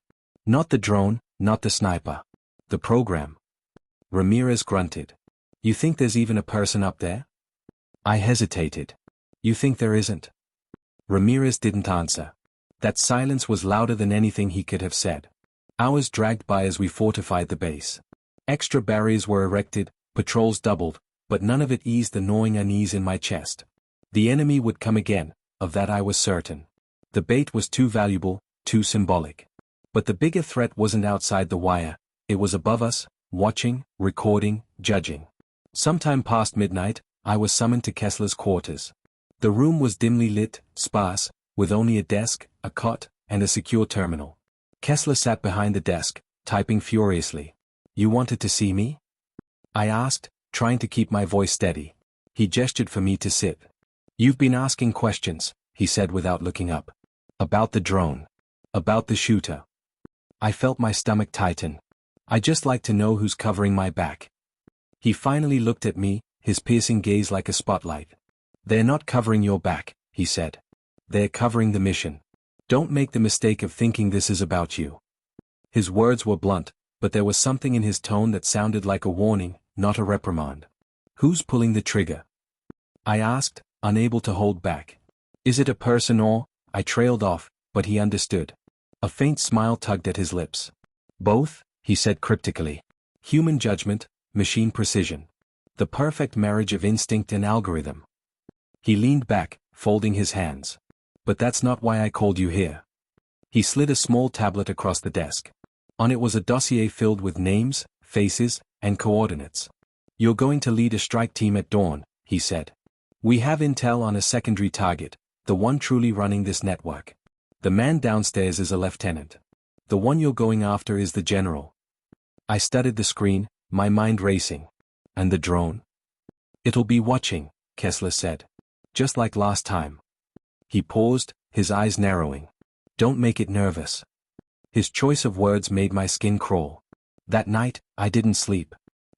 Not the drone, not the sniper. The program. Ramirez grunted. You think there's even a person up there? I hesitated. You think there isn't? Ramirez didn't answer. That silence was louder than anything he could have said. Hours dragged by as we fortified the base. Extra barriers were erected, patrols doubled, but none of it eased the gnawing unease in my chest. The enemy would come again, of that I was certain. The bait was too valuable, too symbolic. But the bigger threat wasn't outside the wire, it was above us, watching, recording, judging. Sometime past midnight, I was summoned to Kessler's quarters. The room was dimly lit, sparse, with only a desk, a cot, and a secure terminal. Kessler sat behind the desk, typing furiously. You wanted to see me? I asked, trying to keep my voice steady. He gestured for me to sit. You've been asking questions, he said without looking up. About the drone. About the shooter. I felt my stomach tighten. I just like to know who's covering my back. He finally looked at me, his piercing gaze like a spotlight. They're not covering your back, he said. They're covering the mission. Don't make the mistake of thinking this is about you. His words were blunt, but there was something in his tone that sounded like a warning, not a reprimand. "Who's pulling the trigger?" I asked, unable to hold back. "Is it a person or—" I trailed off, but he understood. A faint smile tugged at his lips. "Both," he said cryptically. "Human judgment, machine precision. The perfect marriage of instinct and algorithm." He leaned back, folding his hands. "But that's not why I called you here." He slid a small tablet across the desk. On it was a dossier filled with names, faces, and coordinates. "You're going to lead a strike team at dawn," he said. "We have intel on a secondary target, the one truly running this network. The man downstairs is a lieutenant. The one you're going after is the general." I studied the screen, my mind racing. "And the drone?" "It'll be watching," Kessler said. "Just like last time." He paused, his eyes narrowing. "Don't make it nervous." His choice of words made my skin crawl. That night, I didn't sleep.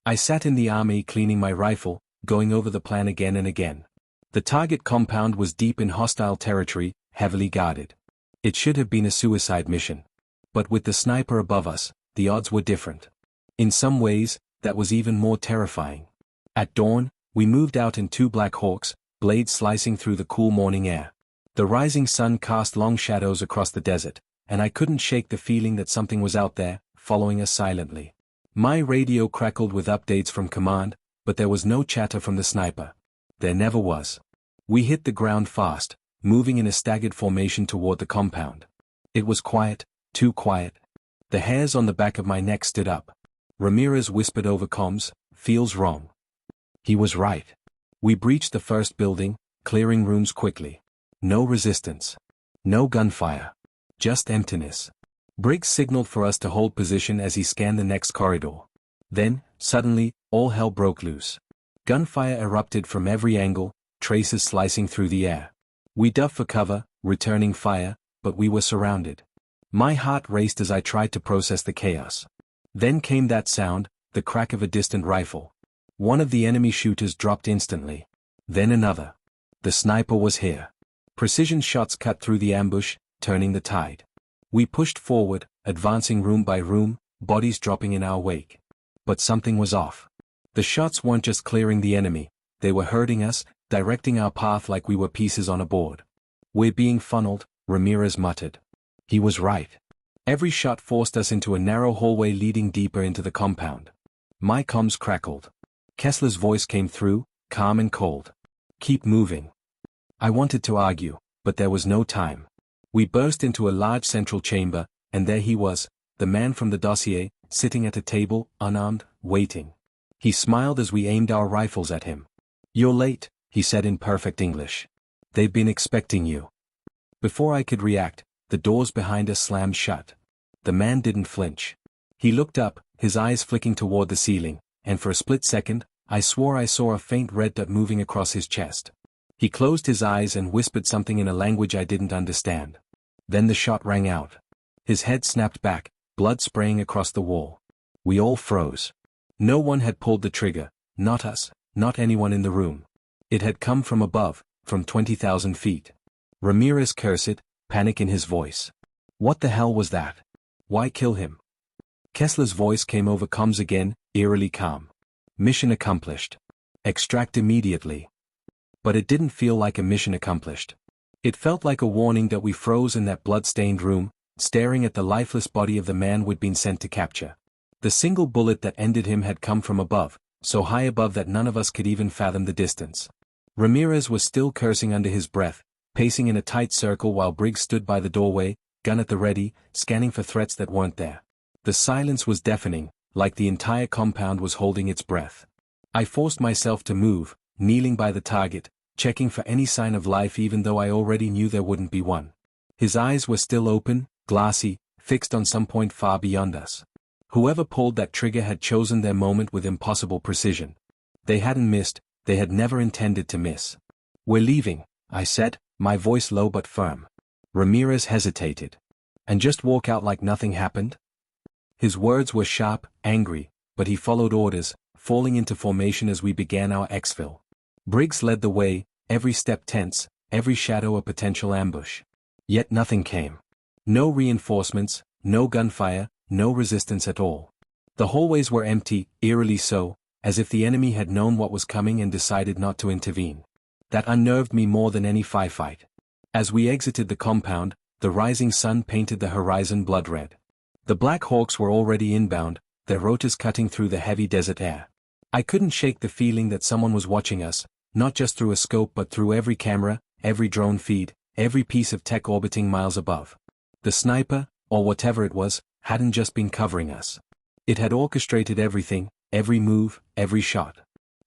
I sat in the army cleaning my rifle, going over the plan again and again. The target compound was deep in hostile territory, heavily guarded. It should have been a suicide mission. But with the sniper above us, the odds were different. In some ways, that was even more terrifying. At dawn, we moved out in 2 Black Hawks, blades slicing through the cool morning air. The rising sun cast long shadows across the desert, and I couldn't shake the feeling that something was out there, following us silently. My radio crackled with updates from command, but there was no chatter from the sniper. There never was. We hit the ground fast, moving in a staggered formation toward the compound. It was quiet, too quiet. The hairs on the back of my neck stood up. Ramirez whispered over comms, "Feels wrong." He was right. We breached the first building, clearing rooms quickly. No resistance. No gunfire. Just emptiness. Briggs signaled for us to hold position as he scanned the next corridor. Then, suddenly, all hell broke loose. Gunfire erupted from every angle, traces slicing through the air. We dove for cover, returning fire, but we were surrounded. My heart raced as I tried to process the chaos. Then came that sound, the crack of a distant rifle. One of the enemy shooters dropped instantly. Then another. The sniper was here. Precision shots cut through the ambush, turning the tide. We pushed forward, advancing room by room, bodies dropping in our wake. But something was off. The shots weren't just clearing the enemy, they were hurting us, directing our path like we were pieces on a board. "We're being funneled," Ramirez muttered. He was right. Every shot forced us into a narrow hallway leading deeper into the compound. My comms crackled. Kessler's voice came through, calm and cold. "Keep moving." I wanted to argue, but there was no time. We burst into a large central chamber, and there he was, the man from the dossier, sitting at a table, unarmed, waiting. He smiled as we aimed our rifles at him. "You're late," he said in perfect English. "They've been expecting you." Before I could react, the doors behind us slammed shut. The man didn't flinch. He looked up, his eyes flicking toward the ceiling, and for a split second, I swore I saw a faint red dot moving across his chest. He closed his eyes and whispered something in a language I didn't understand. Then the shot rang out. His head snapped back, blood spraying across the wall. We all froze. No one had pulled the trigger, not us, not anyone in the room. It had come from above, from 20,000 feet. Ramirez cursed, panic in his voice. What the hell was that? Why kill him? Kessler's voice came over comms again, eerily calm. Mission accomplished. Extract immediately. But it didn't feel like a mission accomplished. It felt like a warning that we froze in that blood-stained room, staring at the lifeless body of the man we'd been sent to capture. The single bullet that ended him had come from above, so high above that none of us could even fathom the distance. Ramirez was still cursing under his breath, pacing in a tight circle while Briggs stood by the doorway, gun at the ready, scanning for threats that weren't there. The silence was deafening, like the entire compound was holding its breath. I forced myself to move, kneeling by the target, checking for any sign of life even though I already knew there wouldn't be one. His eyes were still open, glassy, fixed on some point far beyond us. Whoever pulled that trigger had chosen their moment with impossible precision. They hadn't missed, they had never intended to miss. "We're leaving," I said, my voice low but firm. Ramirez hesitated. "And just walk out like nothing happened?" His words were sharp, angry, but he followed orders, falling into formation as we began our exfil. Briggs led the way, every step tense, every shadow a potential ambush. Yet nothing came. No reinforcements, no gunfire, no resistance at all. The hallways were empty, eerily so, as if the enemy had known what was coming and decided not to intervene. That unnerved me more than any firefight. As we exited the compound, the rising sun painted the horizon blood red. The Black Hawks were already inbound, their rotors cutting through the heavy desert air. I couldn't shake the feeling that someone was watching us, not just through a scope but through every camera, every drone feed, every piece of tech orbiting miles above. The sniper, or whatever it was, hadn't just been covering us. It had orchestrated everything, every move, every shot.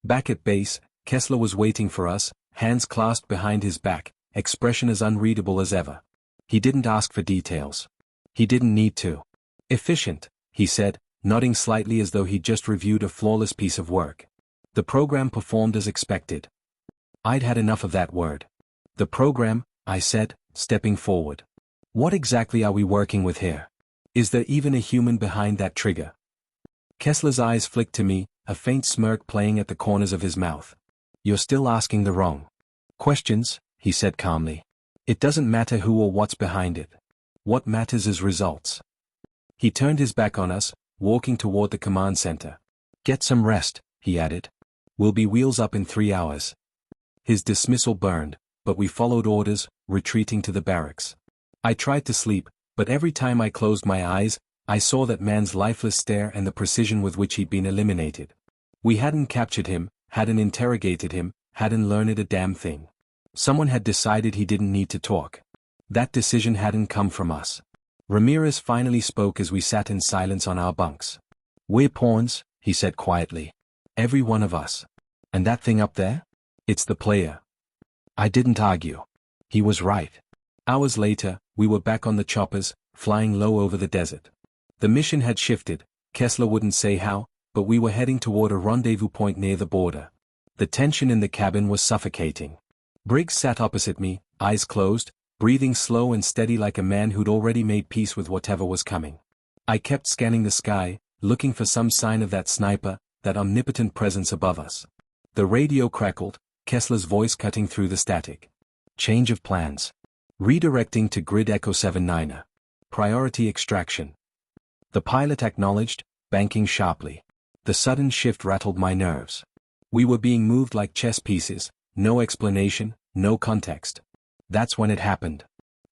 Back at base, Kessler was waiting for us, hands clasped behind his back, expression as unreadable as ever. He didn't ask for details. He didn't need to. Efficient, he said, nodding slightly as though he'd just reviewed a flawless piece of work. The program performed as expected. I'd had enough of that word. The program, I said, stepping forward. What exactly are we working with here? Is there even a human behind that trigger? Kessler's eyes flicked to me, a faint smirk playing at the corners of his mouth. You're still asking the wrong questions, he said calmly. It doesn't matter who or what's behind it. What matters is results. He turned his back on us, walking toward the command center. Get some rest, he added. We'll be wheels up in 3 hours. His dismissal burned, but we followed orders, retreating to the barracks. I tried to sleep, but every time I closed my eyes, I saw that man's lifeless stare and the precision with which he'd been eliminated. We hadn't captured him, hadn't interrogated him, hadn't learned a damn thing. Someone had decided he didn't need to talk. That decision hadn't come from us. Ramirez finally spoke as we sat in silence on our bunks. We're pawns, he said quietly. Every one of us. And that thing up there? It's the player. I didn't argue. He was right. Hours later, we were back on the choppers, flying low over the desert. The mission had shifted, Kessler wouldn't say how, but we were heading toward a rendezvous point near the border. The tension in the cabin was suffocating. Briggs sat opposite me, eyes closed, breathing slow and steady like a man who'd already made peace with whatever was coming. I kept scanning the sky, looking for some sign of that sniper, that omnipotent presence above us. The radio crackled, Kessler's voice cutting through the static. Change of plans. Redirecting to grid Echo 79er. Priority extraction. The pilot acknowledged, banking sharply. The sudden shift rattled my nerves. We were being moved like chess pieces, no explanation, no context. That's when it happened.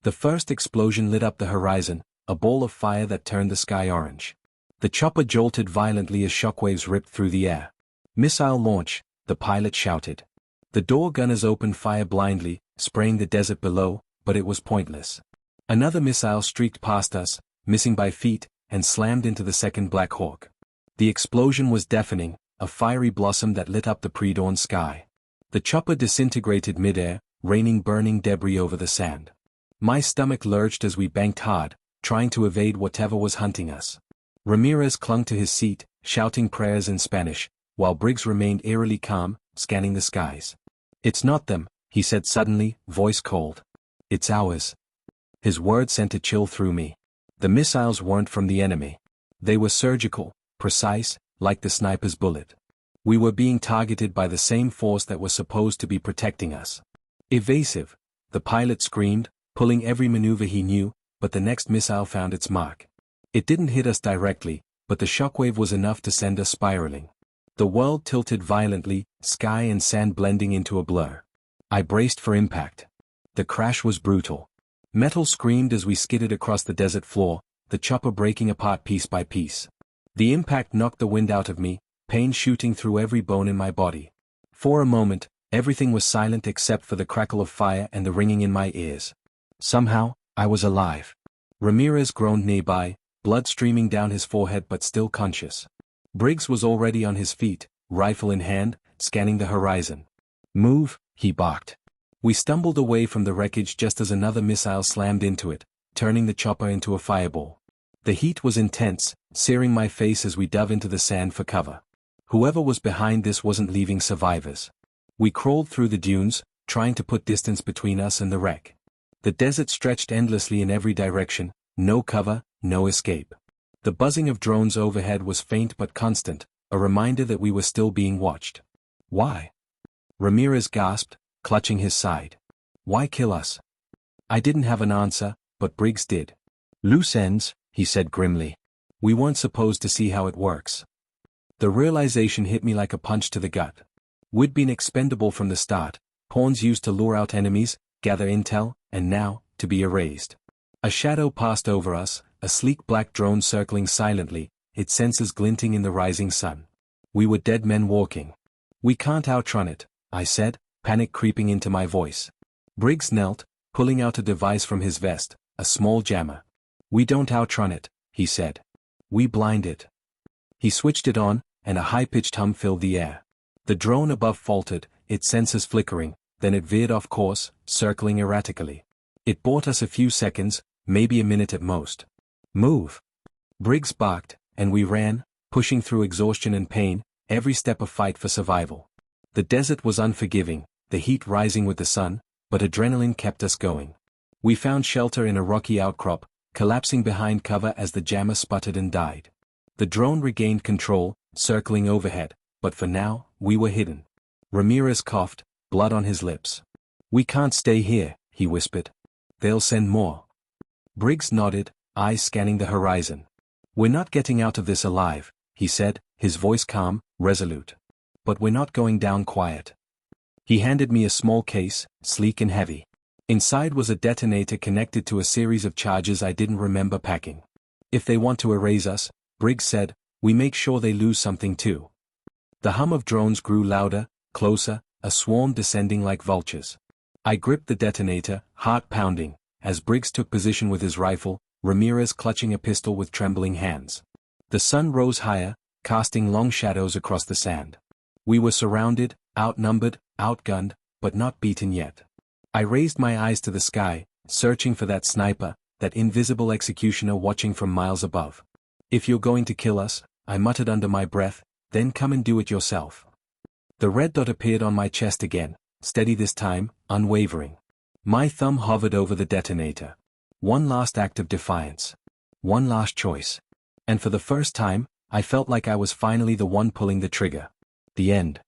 The first explosion lit up the horizon, a ball of fire that turned the sky orange. The chopper jolted violently as shockwaves ripped through the air. Missile launch, the pilot shouted. The door gunners opened fire blindly, spraying the desert below, but it was pointless. Another missile streaked past us, missing by feet, and slammed into the second Black Hawk. The explosion was deafening, a fiery blossom that lit up the pre-dawn sky. The chopper disintegrated mid-air, raining burning debris over the sand. My stomach lurched as we banked hard, trying to evade whatever was hunting us. Ramirez clung to his seat, shouting prayers in Spanish, while Briggs remained eerily calm, scanning the skies. It's not them, he said suddenly, voice cold. It's ours. His words sent a chill through me. The missiles weren't from the enemy. They were surgical, precise, like the sniper's bullet. We were being targeted by the same force that was supposed to be protecting us. Evasive, the pilot screamed, pulling every maneuver he knew, but the next missile found its mark. It didn't hit us directly, but the shockwave was enough to send us spiraling. The world tilted violently, sky and sand blending into a blur. I braced for impact. The crash was brutal. Metal screamed as we skidded across the desert floor, the chopper breaking apart piece by piece. The impact knocked the wind out of me, pain shooting through every bone in my body. For a moment, everything was silent except for the crackle of fire and the ringing in my ears. Somehow, I was alive. Ramirez groaned nearby, blood streaming down his forehead but still conscious. Briggs was already on his feet, rifle in hand, scanning the horizon. Move, he barked. We stumbled away from the wreckage just as another missile slammed into it, turning the chopper into a fireball. The heat was intense, searing my face as we dove into the sand for cover. Whoever was behind this wasn't leaving survivors. We crawled through the dunes, trying to put distance between us and the wreck. The desert stretched endlessly in every direction, no cover, no escape. The buzzing of drones overhead was faint but constant, a reminder that we were still being watched. Why? Ramirez gasped, clutching his side. Why kill us? I didn't have an answer, but Briggs did. Loose ends, he said grimly. We weren't supposed to see how it works. The realization hit me like a punch to the gut. We'd been expendable from the start, pawns used to lure out enemies, gather intel, and now, to be erased. A shadow passed over us, a sleek black drone circling silently, its sensors glinting in the rising sun. We were dead men walking. We can't outrun it, I said, panic creeping into my voice. Briggs knelt, pulling out a device from his vest, a small jammer. We don't outrun it, he said. We blind it. He switched it on, and a high-pitched hum filled the air. The drone above faltered, its sensors flickering, then it veered off course, circling erratically. It bought us a few seconds, maybe a minute at most. Move! Briggs barked, and we ran, pushing through exhaustion and pain, every step a fight for survival. The desert was unforgiving, the heat rising with the sun, but adrenaline kept us going. We found shelter in a rocky outcrop, collapsing behind cover as the jammer sputtered and died. The drone regained control, circling overhead, but for now, we were hidden. Ramirez coughed, blood on his lips. We can't stay here, he whispered. They'll send more. Briggs nodded, eyes scanning the horizon. We're not getting out of this alive, he said, his voice calm, resolute. But we're not going down quiet. He handed me a small case, sleek and heavy. Inside was a detonator connected to a series of charges I didn't remember packing. If they want to erase us, Briggs said, we make sure they lose something too. The hum of drones grew louder, closer, a swarm descending like vultures. I gripped the detonator, heart pounding, as Briggs took position with his rifle, Ramirez clutching a pistol with trembling hands. The sun rose higher, casting long shadows across the sand. We were surrounded, outnumbered, outgunned, but not beaten yet. I raised my eyes to the sky, searching for that sniper, that invisible executioner watching from miles above. If you're going to kill us, I muttered under my breath, then come and do it yourself. The red dot appeared on my chest again, steady this time, unwavering. My thumb hovered over the detonator. One last act of defiance. One last choice. And for the first time, I felt like I was finally the one pulling the trigger. The end.